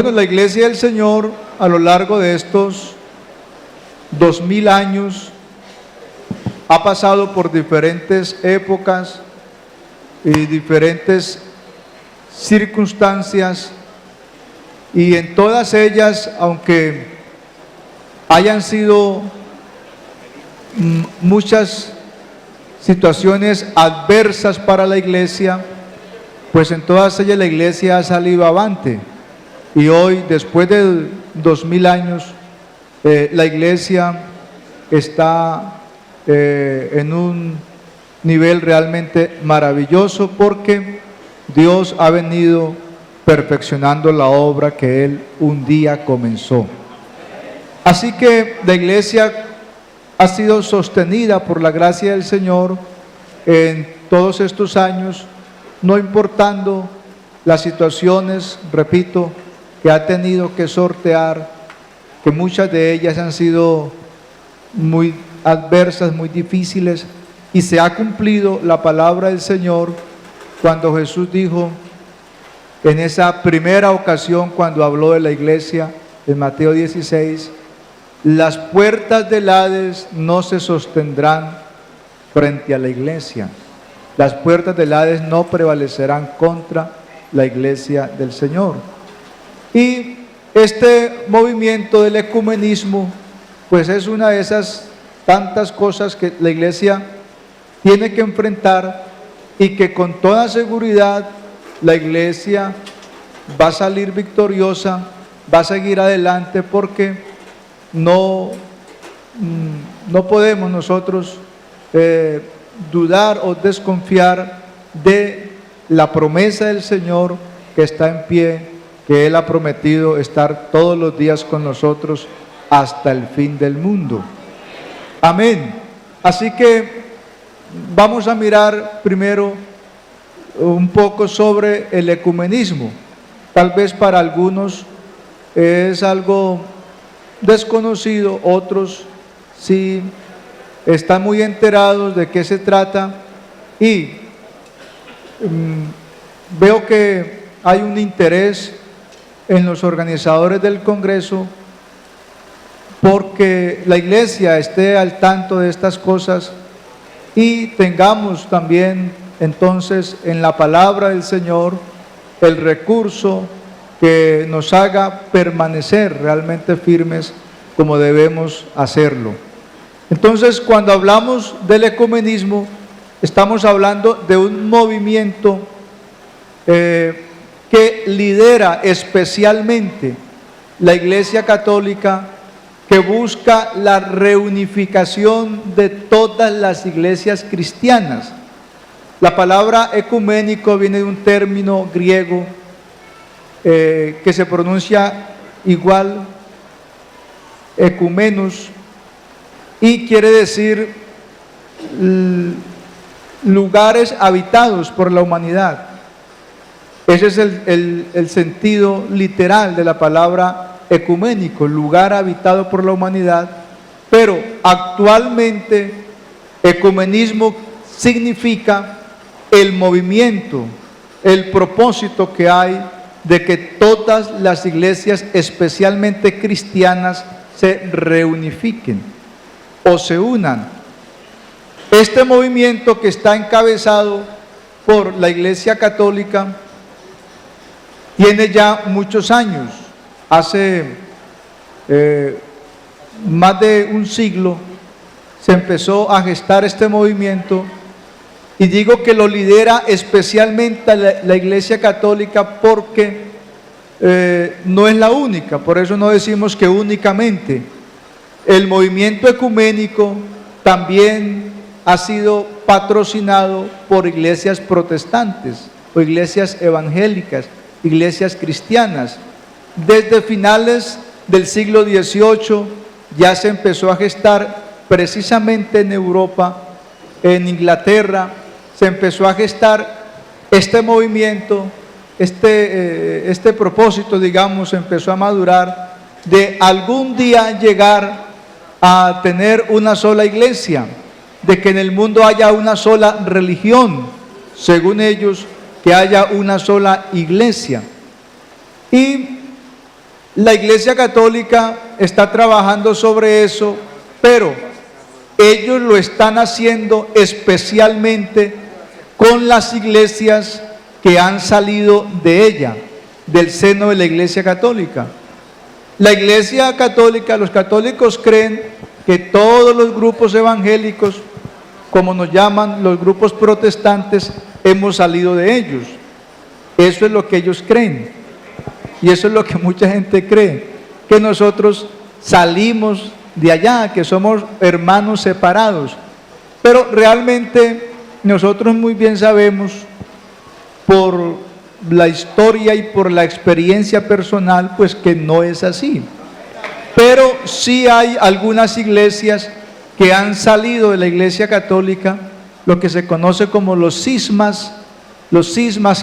Bueno, la Iglesia del Señor a lo largo de estos 2000 años ha pasado por diferentes épocas y diferentes circunstancias, y en todas ellas, aunque hayan sido muchas situaciones adversas para la Iglesia, pues en todas ellas la Iglesia ha salido avante. Y hoy, después de 2000 años, la Iglesia está en un nivel realmente maravilloso, porque Dios ha venido perfeccionando la obra que Él un día comenzó. Así que la Iglesia ha sido sostenida por la gracia del Señor en todos estos años, no importando las situaciones, repito, que ha tenido que sortear, que muchas de ellas han sido muy adversas, muy difíciles, y se ha cumplido la palabra del Señor cuando Jesús dijo en esa primera ocasión cuando habló de la Iglesia en Mateo 16: las puertas del Hades no se sostendrán frente a la Iglesia, las puertas del Hades no prevalecerán contra la Iglesia del Señor. Y este movimiento del ecumenismo, pues es una de esas tantas cosas que la Iglesia tiene que enfrentar, y que con toda seguridad la Iglesia va a salir victoriosa, va a seguir adelante, porque no podemos nosotros dudar o desconfiar de la promesa del Señor que está en pie, que Él ha prometido estar todos los días con nosotros hasta el fin del mundo. Amén. Así que vamos a mirar primero un poco sobre el ecumenismo. Tal vez para algunos es algo desconocido, otros sí están muy enterados de qué se trata, y veo que hay un interés en los organizadores del Congreso porque la Iglesia esté al tanto de estas cosas, y tengamos también entonces en la palabra del Señor el recurso que nos haga permanecer realmente firmes como debemos hacerlo. Entonces, cuando hablamos del ecumenismo, estamos hablando de un movimiento que lidera especialmente la Iglesia Católica, que busca la reunificación de todas las iglesias cristianas. La palabra ecuménico viene de un término griego que se pronuncia igual, ecumenos, y quiere decir lugares habitados por la humanidad. Ese es el sentido literal de la palabra ecuménico, lugar habitado por la humanidad. Pero actualmente ecumenismo significa el movimiento, el propósito que hay de que todas las iglesias, especialmente cristianas, se reunifiquen o se unan. Este movimiento, que está encabezado por la Iglesia Católica, tiene ya muchos años. Hace más de un siglo se empezó a gestar este movimiento, y digo que lo lidera especialmente la Iglesia Católica porque no es la única, por eso no decimos que únicamente. El movimiento ecuménico también ha sido patrocinado por iglesias protestantes o iglesias evangélicas, iglesias cristianas. Desde finales del siglo XVIII ya se empezó a gestar precisamente en Europa, en Inglaterra, se empezó a gestar este movimiento, este propósito, digamos, empezó a madurar de algún día llegar a tener una sola iglesia, de que en el mundo haya una sola religión, según ellos, que haya una sola iglesia. Y La Iglesia Católica está trabajando sobre eso, pero ellos lo están haciendo especialmente con las iglesias que han salido de ella, del seno de la Iglesia Católica. La Iglesia Católica, los católicos creen que todos los grupos evangélicos, como nos llaman los grupos protestantes, hemos salido de ellos. Eso es lo que ellos creen. Y eso es lo que mucha gente cree, que nosotros salimos de allá, que somos hermanos separados. Pero realmente nosotros muy bien sabemos, por la historia y por la experiencia personal, pues que no es así. Pero sí hay algunas iglesias que han salido de la Iglesia Católica, lo que se conoce como los cismas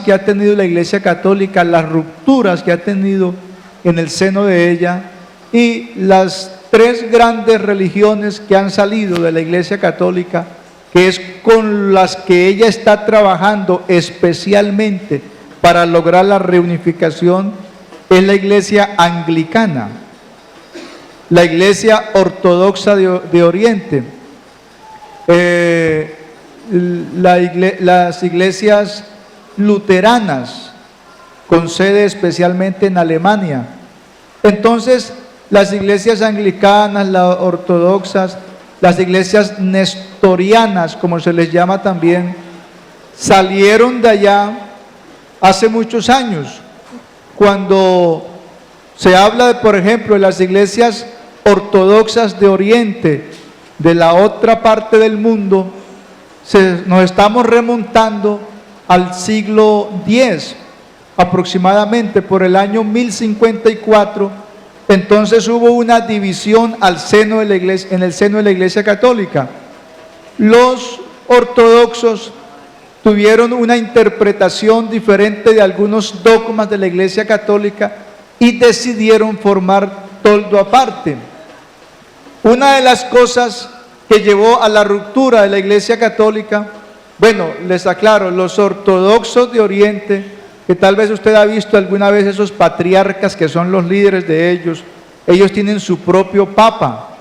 que ha tenido la Iglesia Católica, las rupturas que ha tenido en el seno de ella, y las tres grandes religiones que han salido de la Iglesia Católica, que es con las que ella está trabajando especialmente para lograr la reunificación, es la Iglesia Anglicana, la Iglesia Ortodoxa de Oriente, las iglesias luteranas, con sede especialmente en Alemania. Entonces, las iglesias anglicanas, las ortodoxas, las iglesias nestorianas, como se les llama también, salieron de allá hace muchos años. Cuando se habla, por ejemplo, de las iglesias ortodoxas de Oriente, de la otra parte del mundo, nos estamos remontando al siglo X, aproximadamente por el año 1054. Entonces hubo una división al seno de la iglesia, en el seno de la Iglesia Católica. Los ortodoxos tuvieron una interpretación diferente de algunos dogmas de la Iglesia Católica y decidieron formar toldo aparte. Una de las cosas que llevó a la ruptura de la Iglesia Católica, bueno, les aclaro, los ortodoxos de Oriente, que tal vez usted ha visto alguna vez esos patriarcas que son los líderes de ellos tienen su propio papa.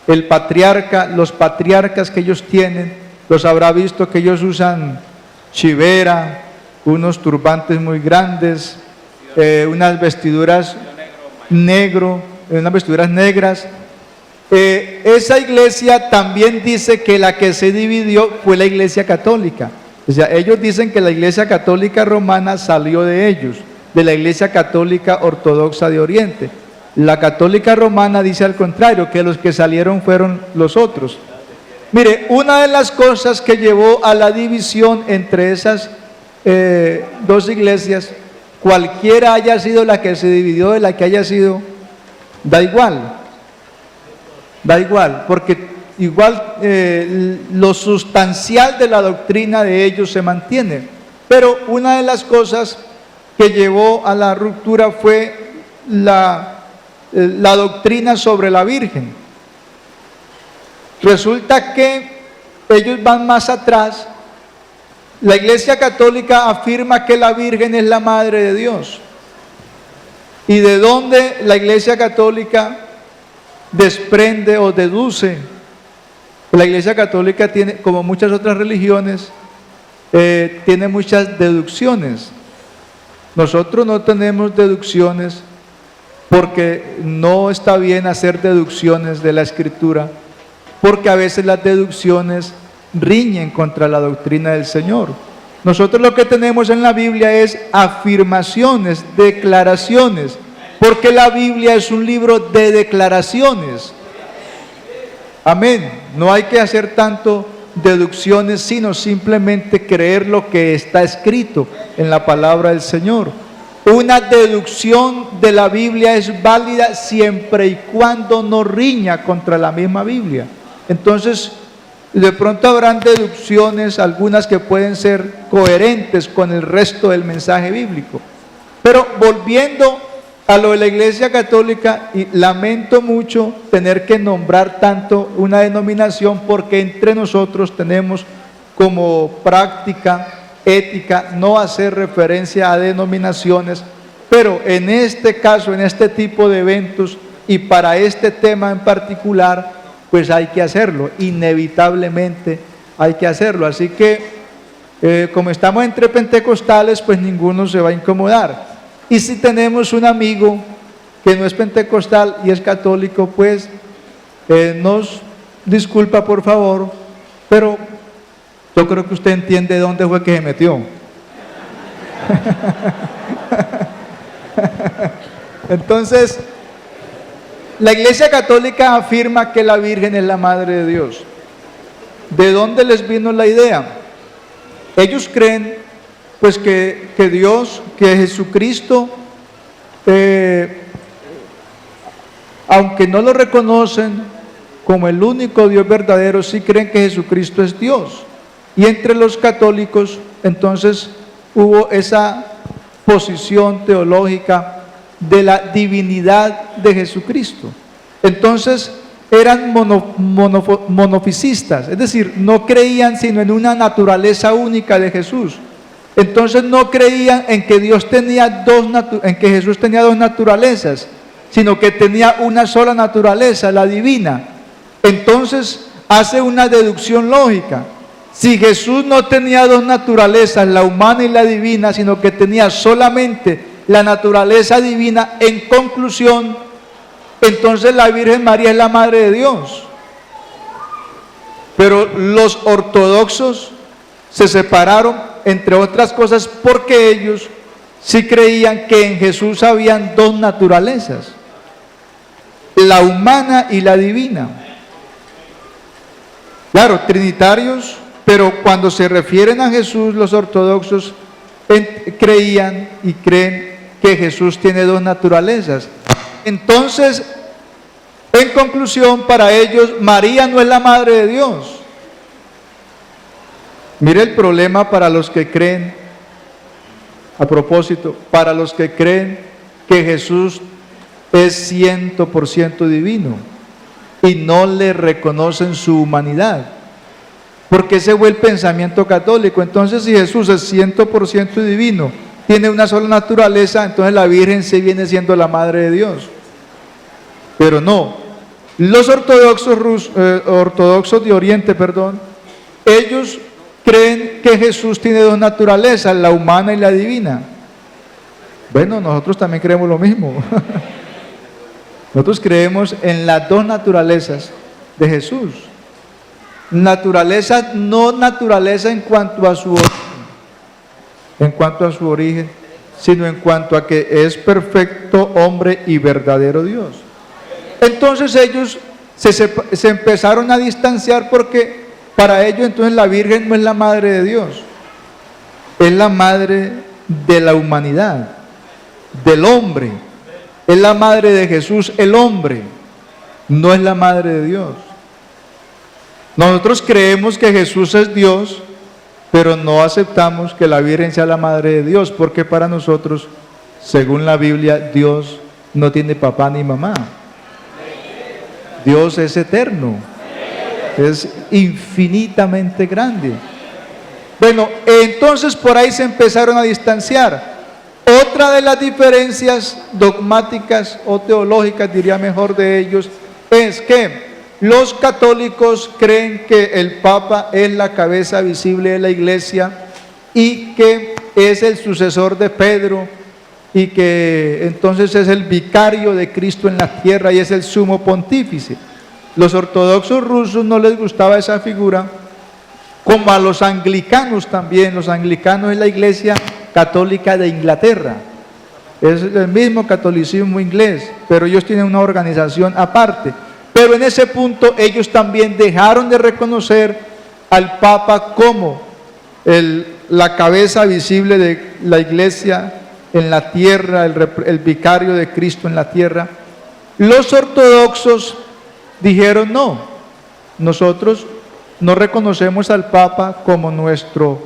El patriarca, los patriarcas que ellos tienen, los habrá visto que ellos usan chivera, unos turbantes muy grandes, unas vestiduras negras. Esa iglesia también dice que la que se dividió fue la Iglesia Católica. O sea, ellos dicen que la Iglesia Católica Romana salió de ellos, de la Iglesia Católica Ortodoxa de Oriente. La Católica Romana dice al contrario, que los que salieron fueron los otros. Mire, una de las cosas que llevó a la división entre esas dos iglesias, cualquiera haya sido la que se dividió, de la que haya sido, da igual, porque igual lo sustancial de la doctrina de ellos se mantiene. Pero una de las cosas que llevó a la ruptura fue la doctrina sobre la Virgen. Resulta que ellos van más atrás. La Iglesia Católica afirma que la Virgen es la Madre de Dios. ¿Y de dónde la Iglesia Católica desprende o deduce? La Iglesia Católica tiene, como muchas otras religiones, tiene muchas deducciones. Nosotros no tenemos deducciones porque no está bien hacer deducciones de la Escritura, porque a veces las deducciones riñen contra la doctrina del Señor. Nosotros lo que tenemos en la Biblia es afirmaciones, declaraciones, porque la Biblia es un libro de declaraciones. Amén. No hay que hacer tanto deducciones, sino simplemente creer lo que está escrito en la palabra del Señor. Una deducción de la Biblia es válida siempre y cuando no riña contra la misma Biblia. Entonces, de pronto habrán deducciones, algunas que pueden ser coherentes con el resto del mensaje bíblico. Pero volviendo a lo de la Iglesia Católica, y lamento mucho tener que nombrar tanto una denominación, porque entre nosotros tenemos como práctica ética no hacer referencia a denominaciones, pero en este caso, en este tipo de eventos y para este tema en particular, pues hay que hacerlo, inevitablemente hay que hacerlo. Así que como estamos entre pentecostales, pues ninguno se va a incomodar. Y si tenemos un amigo que no es pentecostal y es católico, pues nos disculpa por favor, pero yo creo que usted entiende dónde fue que se metió. Entonces, la Iglesia Católica afirma que la Virgen es la Madre de Dios. ¿De dónde les vino la idea? Ellos creen pues que Dios, que Jesucristo, aunque no lo reconocen como el único Dios verdadero, sí creen que Jesucristo es Dios. Y entre los católicos entonces hubo esa posición teológica de la divinidad de Jesucristo. Entonces eran monofisistas, es decir, no creían sino en una naturaleza única de Jesús. Entonces no creían en que Jesús tenía dos naturalezas, sino que tenía una sola naturaleza, la divina. Entonces hace una deducción lógica. Si Jesús no tenía dos naturalezas, la humana y la divina, sino que tenía solamente la naturaleza divina, en conclusión, entonces la Virgen María es la Madre de Dios. Pero los ortodoxos se separaron, entre otras cosas, porque ellos sí creían que en Jesús habían dos naturalezas, la humana y la divina. Claro, trinitarios, pero cuando se refieren a Jesús, los ortodoxos creían y creen que Jesús tiene dos naturalezas. Entonces, en conclusión, para ellos, María no es la Madre de Dios. Mire el problema para los que creen, a propósito, para los que creen que Jesús es 100% divino y no le reconocen su humanidad. Porque ese fue el pensamiento católico. Entonces, si Jesús es 100% divino, tiene una sola naturaleza, entonces la Virgen sí viene siendo la Madre de Dios. Pero no, los ortodoxos de Oriente, ellos creen que Jesús tiene dos naturalezas, la humana y la divina. Bueno, nosotros también creemos lo mismo. Nosotros creemos en las dos naturalezas de Jesús. Naturaleza, no naturaleza en cuanto a su origen, sino en cuanto a que es perfecto hombre y verdadero Dios. Entonces ellos se empezaron a distanciar porque para ellos entonces la Virgen no es la Madre de Dios, es la Madre de la humanidad, del hombre, es la Madre de Jesús, el hombre, no es la Madre de Dios. Nosotros creemos que Jesús es Dios, pero no aceptamos que la Virgen sea la Madre de Dios, porque para nosotros, según la Biblia, Dios no tiene papá ni mamá. Dios es eterno, es infinitamente grande. Bueno, entonces por ahí se empezaron a distanciar. Otra de las diferencias dogmáticas o teológicas, diría mejor, de ellos, es que los católicos creen que el Papa es la cabeza visible de la Iglesia y que es el sucesor de Pedro y que entonces es el vicario de Cristo en la tierra y es el sumo pontífice. Los ortodoxos rusos no les gustaba esa figura, como a los anglicanos también. Los anglicanos es la Iglesia Católica de Inglaterra, es el mismo catolicismo inglés, pero ellos tienen una organización aparte. Pero en ese punto ellos también dejaron de reconocer al Papa como la cabeza visible de la Iglesia en la tierra, el vicario de Cristo en la tierra. Los ortodoxos dijeron no, nosotros no reconocemos al Papa como nuestro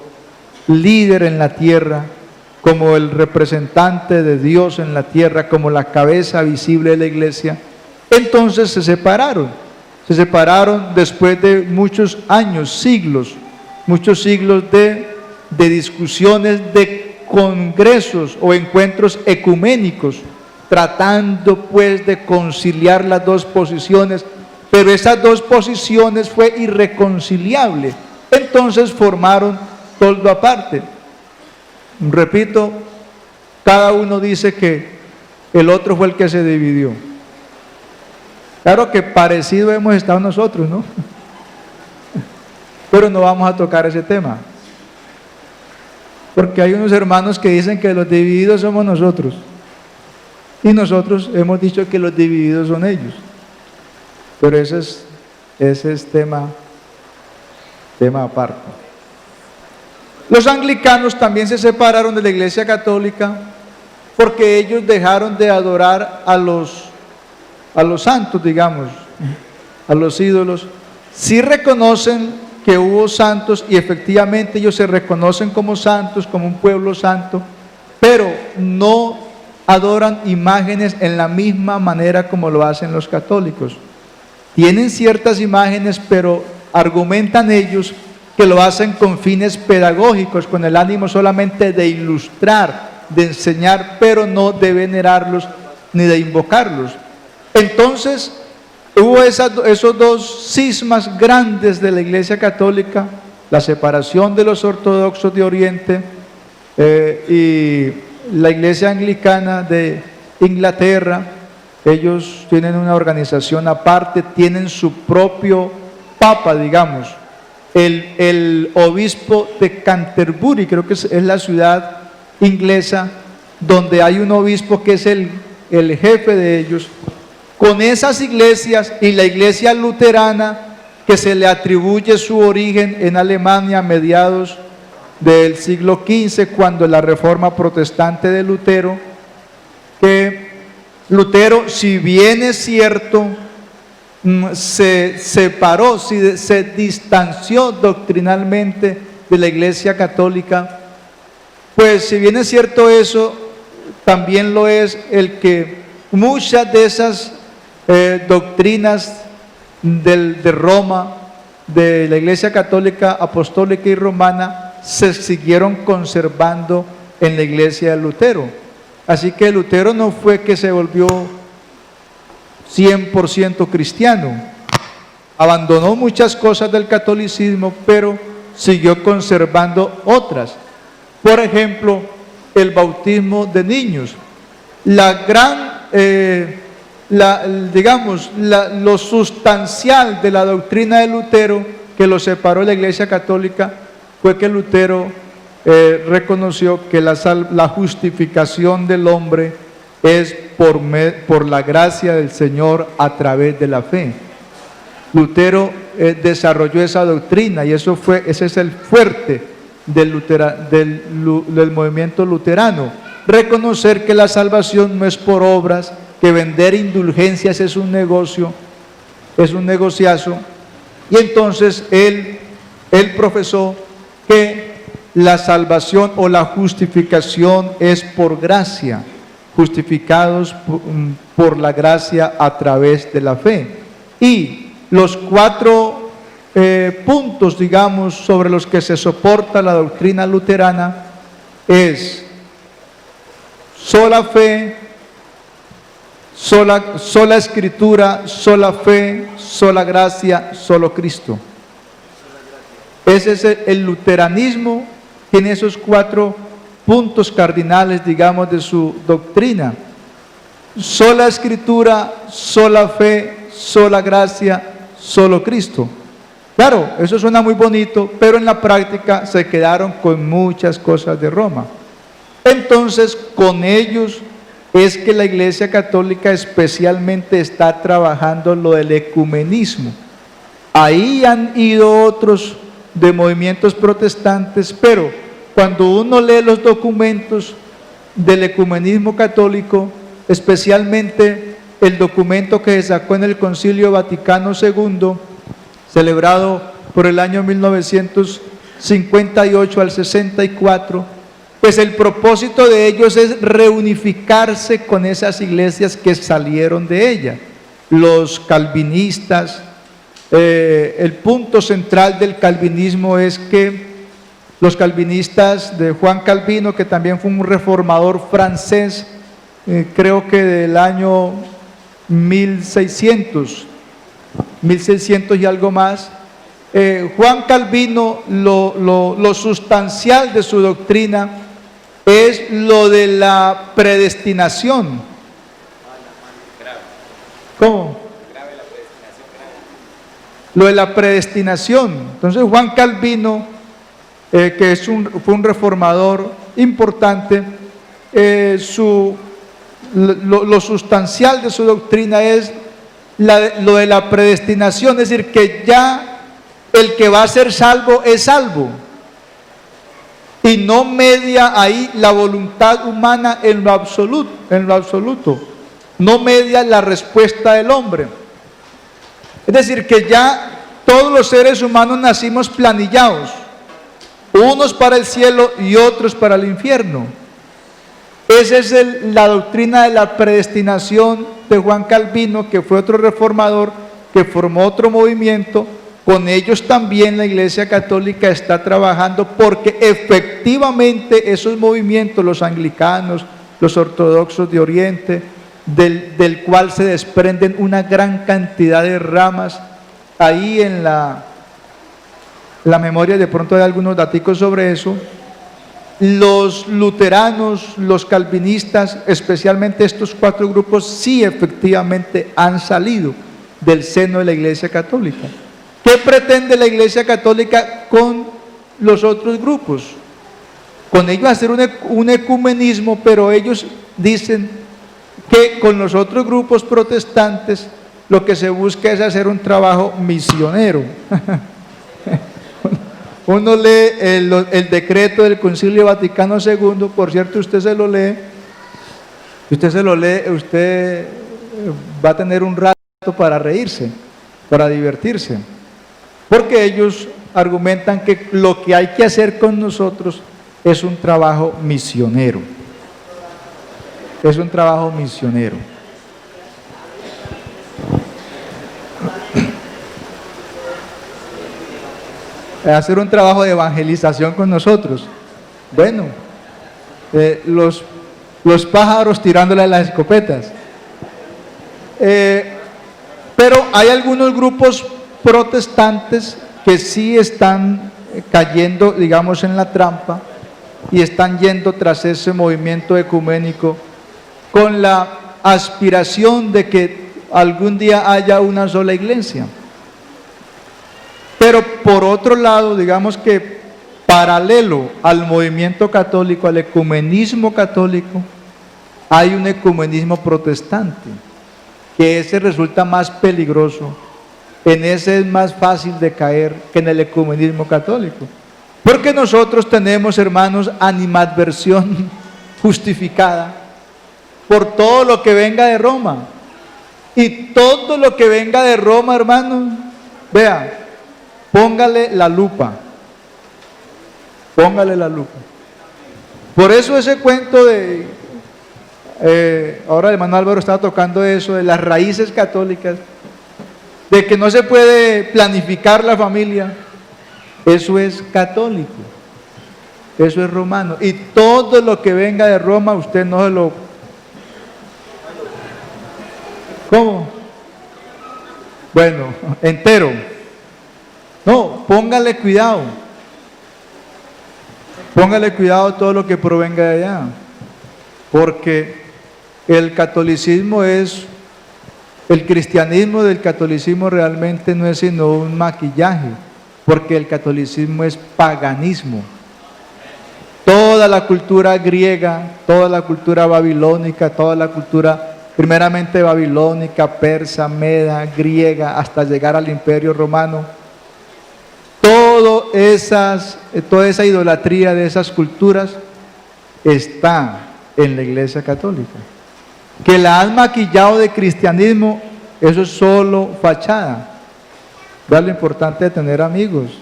líder en la tierra, como el representante de Dios en la tierra, como la cabeza visible de la Iglesia. Entonces se separaron después de muchos años, muchos siglos de discusiones, de congresos o encuentros ecuménicos, tratando pues de conciliar las dos posiciones, pero esas dos posiciones fue irreconciliable. Entonces formaron toldo aparte. Repito, cada uno dice que el otro fue el que se dividió. Claro que parecido hemos estado nosotros, ¿no? Pero no vamos a tocar ese tema. Porque hay unos hermanos que dicen que los divididos somos nosotros. Y nosotros hemos dicho que los divididos son ellos. Pero ese es tema aparte. Los anglicanos también se separaron de la Iglesia Católica porque ellos dejaron de adorar a los santos, digamos, a los ídolos. Sí reconocen que hubo santos y efectivamente ellos se reconocen como santos, como un pueblo santo, pero no adoran imágenes en la misma manera como lo hacen los católicos. Tienen ciertas imágenes, pero argumentan ellos que lo hacen con fines pedagógicos, con el ánimo solamente de ilustrar, de enseñar, pero no de venerarlos ni de invocarlos. Entonces, hubo esos dos cismas grandes de la Iglesia Católica, la separación de los ortodoxos de Oriente y la Iglesia Anglicana de Inglaterra. Ellos tienen una organización aparte, tienen su propio papa, digamos. El obispo de Canterbury, creo que es la ciudad inglesa, donde hay un obispo que es el jefe de ellos. Con esas iglesias y la iglesia luterana, que se le atribuye su origen en Alemania a mediados del siglo XV, cuando la reforma protestante de Lutero, que Lutero, si bien es cierto, se separó, se distanció doctrinalmente de la Iglesia Católica, pues si bien es cierto eso, también lo es el que muchas de esas doctrinas de Roma, de la Iglesia Católica, Apostólica y Romana, se siguieron conservando en la Iglesia de Lutero. Así que Lutero no fue que se volvió 100% cristiano, abandonó muchas cosas del catolicismo, pero siguió conservando otras. Por ejemplo, el bautismo de niños. Lo sustancial de la doctrina de Lutero que lo separó de la Iglesia Católica fue que Lutero reconoció que la justificación del hombre es por la gracia del Señor a través de la fe. Lutero desarrolló esa doctrina y ese es el fuerte del movimiento luterano. Reconocer que la salvación no es por obras, que vender indulgencias es un negocio, es un negociazo. Y entonces él profesó que la salvación o la justificación es por gracia, justificados por la gracia a través de la fe. Y los 4 puntos, digamos, sobre los que se soporta la doctrina luterana es sola fe, sola escritura, sola fe, sola gracia, solo Cristo. Ese es el luteranismo, tiene esos 4 puntos cardinales, digamos, de su doctrina. Sola escritura, sola fe, sola gracia, solo Cristo. Claro, eso suena muy bonito, pero en la práctica se quedaron con muchas cosas de Roma. Entonces, con ellos es que la Iglesia Católica especialmente está trabajando lo del ecumenismo. Ahí han ido otros de movimientos protestantes, pero cuando uno lee los documentos del ecumenismo católico, especialmente el documento que se sacó en el Concilio Vaticano II, celebrado por el año 1958 al 64, pues el propósito de ellos es reunificarse con esas iglesias que salieron de ella. Los calvinistas, el punto central del calvinismo es que los calvinistas de Juan Calvino, que también fue un reformador francés, creo que del año 1600 y algo más. Juan Calvino, lo sustancial de su doctrina es lo de la predestinación. ¿Cómo? Lo de la predestinación. Entonces Juan Calvino, que fue un reformador importante, lo sustancial de su doctrina es lo de la predestinación, es decir, que ya el que va a ser salvo es salvo y no media ahí la voluntad humana en lo absoluto, no media la respuesta del hombre. Es decir, que ya todos los seres humanos nacimos planillados, unos para el cielo y otros para el infierno. Esa es la doctrina de la predestinación de Juan Calvino, que fue otro reformador, que formó otro movimiento. Con ellos también la Iglesia Católica está trabajando, porque efectivamente esos movimientos, los anglicanos, los ortodoxos de Oriente, del cual se desprenden una gran cantidad de ramas, ahí en la memoria de pronto hay algunos daticos sobre eso. Los luteranos, los calvinistas, especialmente estos cuatro grupos, sí efectivamente han salido del seno de la Iglesia Católica. ¿Qué pretende la Iglesia Católica con los otros grupos? Con ellos hacer un ecumenismo, pero ellos dicen que con los otros grupos protestantes lo que se busca es hacer un trabajo misionero. Uno lee el decreto del Concilio Vaticano II, por cierto, usted usted va a tener un rato para reírse, para divertirse, porque ellos argumentan que lo que hay que hacer con nosotros es un trabajo misionero. Es un trabajo misionero. Hacer un trabajo de evangelización con nosotros. Bueno, los pájaros tirándole a las escopetas. Pero hay algunos grupos protestantes que sí están cayendo, digamos, en la trampa y están yendo tras ese movimiento ecuménico con la aspiración de que algún día haya una sola iglesia. Pero por otro lado, digamos que paralelo al movimiento católico, al ecumenismo católico, hay un ecumenismo protestante, que ese resulta más peligroso. En ese es más fácil de caer que en el ecumenismo católico. Porque nosotros tenemos, hermanos, animadversión justificada por todo lo que venga de Roma. Y todo lo que venga de Roma, hermanos, vea, póngale la lupa. Póngale la lupa. Por eso ese cuento de, ahora el hermano Álvaro estaba tocando eso, de las raíces católicas, de que no se puede planificar la familia, eso es católico, eso es romano. Y todo lo que venga de Roma, usted no se lo... ¿Cómo? Bueno, entero. No, póngale cuidado. Póngale cuidado a todo lo que provenga de allá. Porque el catolicismo es, el cristianismo del catolicismo realmente no es sino un maquillaje, porque el catolicismo es paganismo. Toda la cultura griega, toda la cultura babilónica, toda la cultura primeramente babilónica, persa, meda, griega, hasta llegar al Imperio Romano, toda esa idolatría de esas culturas está en la Iglesia Católica. Que la han maquillado de cristianismo, eso es solo fachada. Vean lo importante de tener amigos.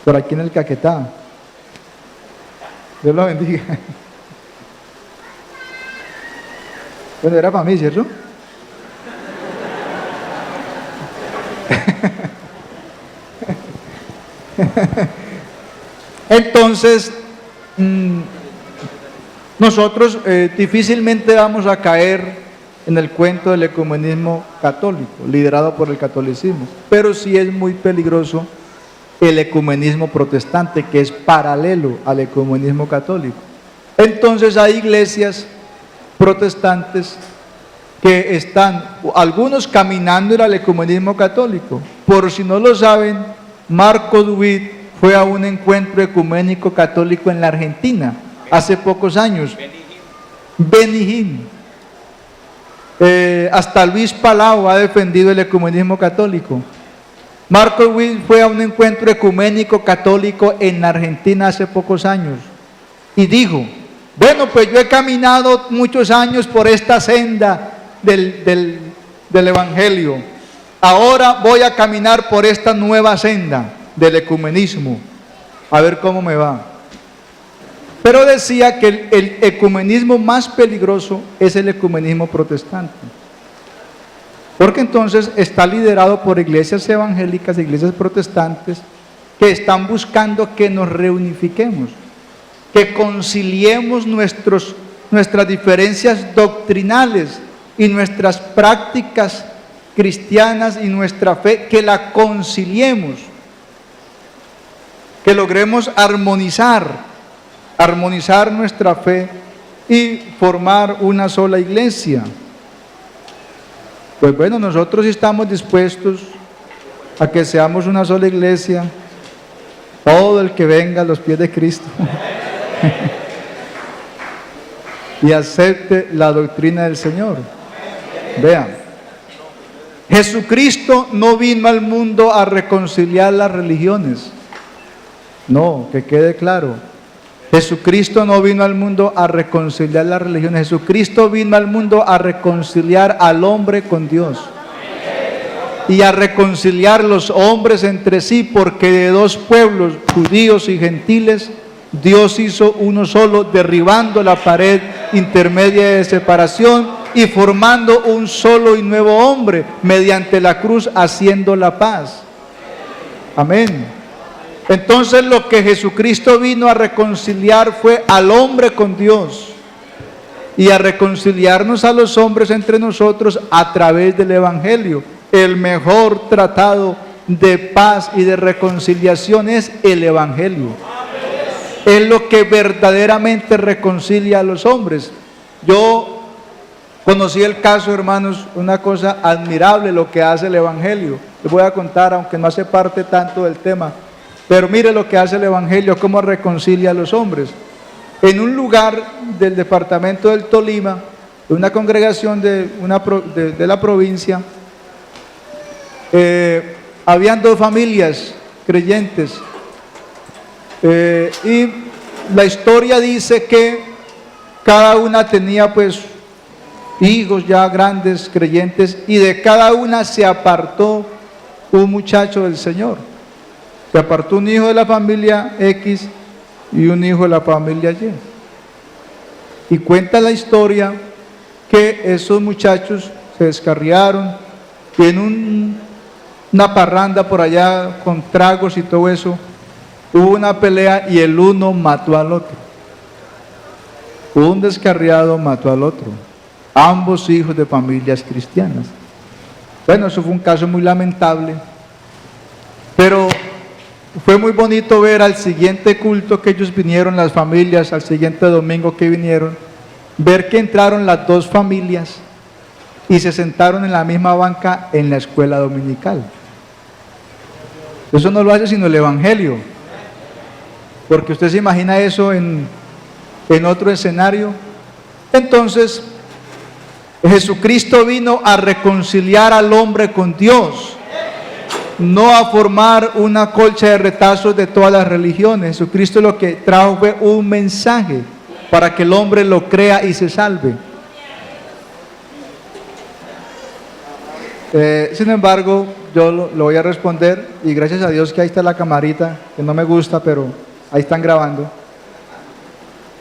Por aquí en el Caquetá. Dios lo bendiga. Bueno, era para mí, ¿cierto? Entonces, nosotros difícilmente vamos a caer en el cuento del ecumenismo católico, liderado por el catolicismo, pero sí es muy peligroso el ecumenismo protestante, que es paralelo al ecumenismo católico. Entonces hay iglesias protestantes que están, algunos caminando al ecumenismo católico. Por si no lo saben, Marco Duvid fue a un encuentro ecuménico católico en la Argentina hace pocos años. Benijín. Hasta Luis Palau ha defendido el ecumenismo católico. Marco Duvid fue a un encuentro ecuménico católico en la Argentina hace pocos años y dijo: bueno, pues yo he caminado muchos años por esta senda del evangelio, ahora voy a caminar por esta nueva senda del ecumenismo, a ver cómo me va. Pero decía que el ecumenismo más peligroso es el ecumenismo protestante, porque entonces está liderado por iglesias evangélicas, iglesias protestantes, que están buscando que nos reunifiquemos, que conciliemos nuestras diferencias doctrinales y nuestras prácticas cristianas y nuestra fe, que la conciliemos, que logremos armonizar nuestra fe y formar una sola iglesia. Pues bueno, nosotros estamos dispuestos a que seamos una sola iglesia, todo el que venga a los pies de Cristo y acepte la doctrina del Señor. Vean, Jesucristo no vino al mundo a reconciliar las religiones. No, que quede claro. Jesucristo no vino al mundo a reconciliar las religiones. Jesucristo vino al mundo a reconciliar al hombre con Dios y a reconciliar los hombres entre sí, porque de dos pueblos, judíos y gentiles, Dios hizo uno solo, derribando la pared intermedia de separación y formando un solo y nuevo hombre mediante la cruz, haciendo la paz. Amén. Entonces lo que Jesucristo vino a reconciliar fue al hombre con Dios y a reconciliarnos a los hombres entre nosotros a través del Evangelio. El mejor tratado de paz y de reconciliación es el Evangelio. Es lo que verdaderamente reconcilia a los hombres. Yo conocí el caso, hermanos, una cosa admirable lo que hace el Evangelio. Les voy a contar, aunque no hace parte tanto del tema. Pero mire lo que hace el Evangelio, cómo reconcilia a los hombres. En un lugar del departamento del Tolima, de una congregación de la provincia, habían dos familias creyentes. Y la historia dice que cada una tenía pues hijos ya grandes creyentes, y de cada una se apartó un muchacho del Señor. Se apartó un hijo de la familia X y un hijo de la familia Y. Y cuenta la historia que esos muchachos se descarriaron y en una parranda por allá con tragos y todo eso, hubo una pelea y el uno mató al otro. Un descarriado mató al otro. Ambos hijos de familias cristianas. Bueno, eso fue un caso muy lamentable, pero fue muy bonito ver al siguiente culto que ellos vinieron, las familias, al siguiente domingo que vinieron, ver que entraron las dos familias y se sentaron en la misma banca en la escuela dominical. Eso no lo hace sino el Evangelio, porque usted se imagina eso en otro escenario. Entonces, Jesucristo vino a reconciliar al hombre con Dios, no a formar una colcha de retazos de todas las religiones. Jesucristo lo que trajo fue un mensaje para que el hombre lo crea y se salve. Sin embargo, yo lo voy a responder, y gracias a Dios que ahí está la camarita, que no me gusta, pero ahí están grabando.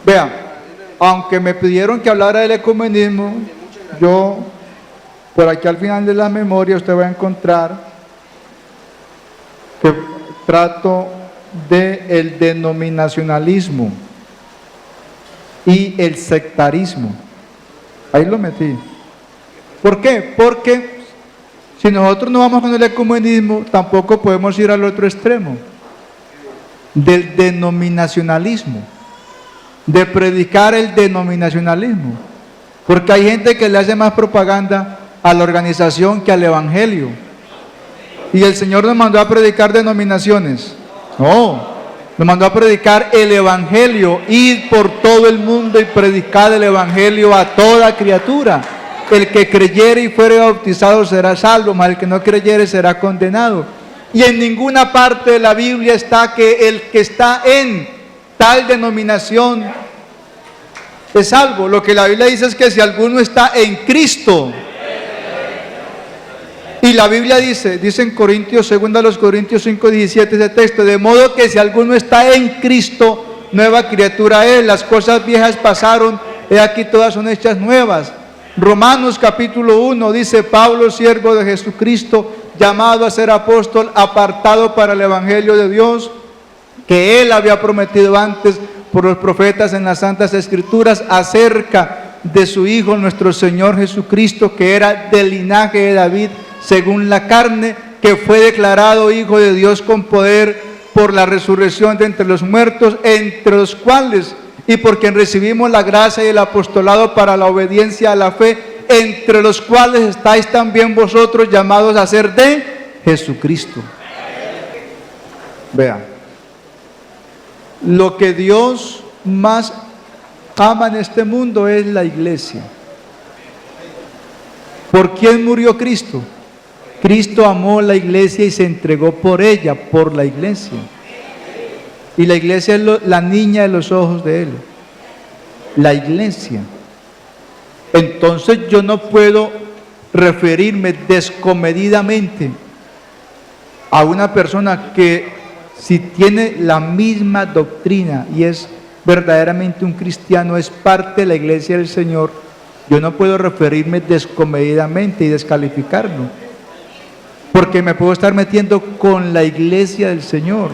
Vean, aunque me pidieron que hablara del ecumenismo, yo, por aquí al final de la memoria, usted va a encontrar que trato del denominacionalismo y el sectarismo. Ahí lo metí. ¿Por qué? Porque si nosotros no vamos con el ecumenismo, tampoco podemos ir al otro extremo, del denominacionalismo, de predicar el denominacionalismo. Porque hay gente que le hace más propaganda a la organización que al evangelio. Y el Señor nos mandó a predicar denominaciones. No, nos mandó a predicar el evangelio. Ir por todo el mundo y predicar el evangelio a toda criatura. El que creyere y fuere bautizado será salvo, mas el que no creyere será condenado. Y en ninguna parte de la Biblia está que el que está en tal denominación es salvo. Lo que la Biblia dice es que si alguno está en Cristo. Y la Biblia dice en Corintios, 2 Corintios 5:17, ese texto, de modo que si alguno está en Cristo, nueva criatura es, las cosas viejas pasaron, he aquí todas son hechas nuevas. Romanos capítulo 1 dice, Pablo, siervo de Jesucristo, llamado a ser apóstol, apartado para el evangelio de Dios, que él había prometido antes por los profetas en las santas escrituras, acerca de su Hijo nuestro Señor Jesucristo, que era del linaje de David, según la carne, que fue declarado Hijo de Dios con poder por la resurrección de entre los muertos, entre los cuales y por quien recibimos la gracia y el apostolado para la obediencia a la fe, entre los cuales estáis también vosotros llamados a ser de Jesucristo. Vean, lo que Dios más ama en este mundo es la iglesia. ¿Por quién murió Cristo? Cristo amó la iglesia y se entregó por ella, por la iglesia. Y la iglesia es la niña de los ojos de Él. La iglesia. Entonces yo no puedo referirme descomedidamente a una persona que si tiene la misma doctrina y es verdaderamente un cristiano, es parte de la iglesia del Señor, yo no puedo referirme descomedidamente y descalificarlo, porque me puedo estar metiendo con la iglesia del Señor.